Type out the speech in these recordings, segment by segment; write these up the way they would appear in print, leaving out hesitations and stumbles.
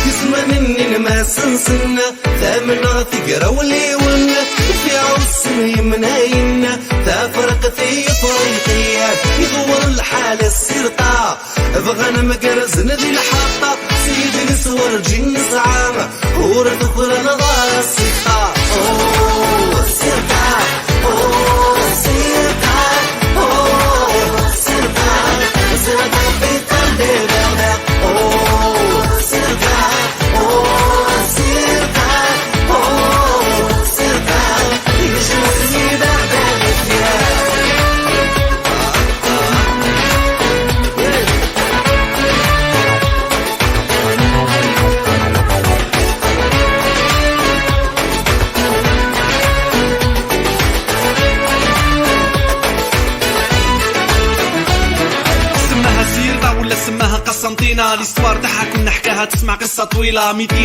يسمى مني ما سنسنا ثامنا ثقرا ولي ونا في عوصنا يمناينا ثا فرقتي فريقيات يغور الحال السرطة بغانا مقرزنا ذي الحطة سيدي نسور جن صعامة ورد أخرى نظار السرطة أوه سرطة أوه سرطة أوه سرطة سرطة في قلبي بغداد أوه سرطة أوه سرطة أوه سرطة يجوزني بغداد سماها قسنطينة ليستوار تاعها كنا نحكاها تسمع قصة طويلة 200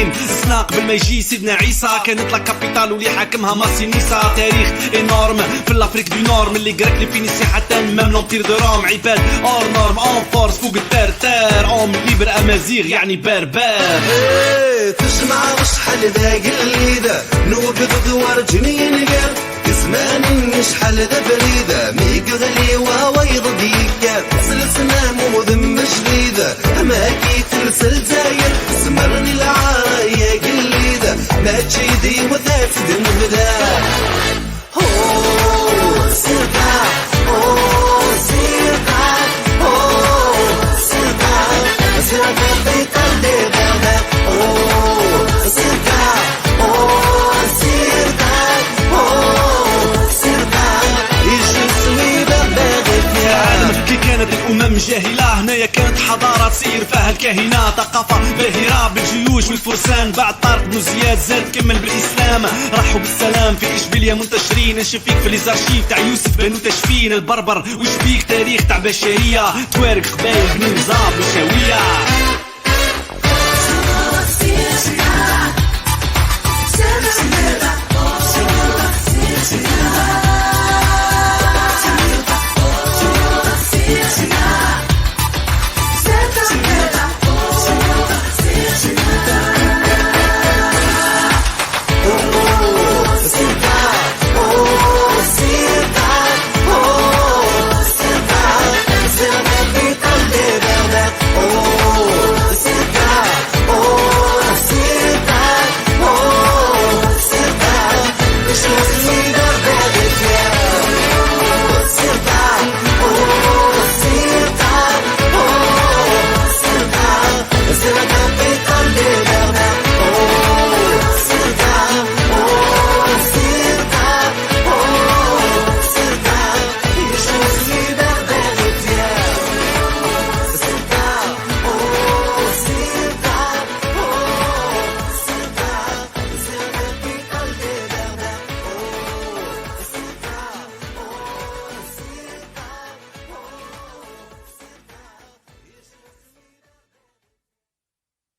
سنة قبل ما يجي سيدنا عيسى كانت لا كابيتال واللي حاكمها ماسينيسا تاريخ انورم في الافريك دو نور من اللي غريك لي فينيسي حتى ميم لومبير دو روم عباد اور نورم اون فورس فوق الترتار اون ليبر امازيغ يعني بربر تجمع وشحال ذا قليدة نوبض دوار جنين قال يسمعني شحال ذا بريدة ميق غلي وويض ديكا سلسنا موذم جديدة أماكي ترسل زاير سمرني العاية قليدة ما تشيدي وثاسد نبدا أوه سرطة أوه سرطة أوه سرطة سرطة في قلبي بغداد أوه سرطة أوه سرطة أوه سرطة يجسوي بغداد يا عالم كي كانت الأمم جاهلة هنايا كانت حضارة تصير فيها الكاهنة ثقافة باهرة بالجيوش والفرسان بعد طارق بن زياد زاد كمل بالإسلام راحوا بالسلام في إشبيلية منتشرين نشوف فيك في ليزارشيف تاع يوسف بنو تشفين البربر وش بيك تاريخ تاع بشرية توارق قبايل بن نظام وشاوية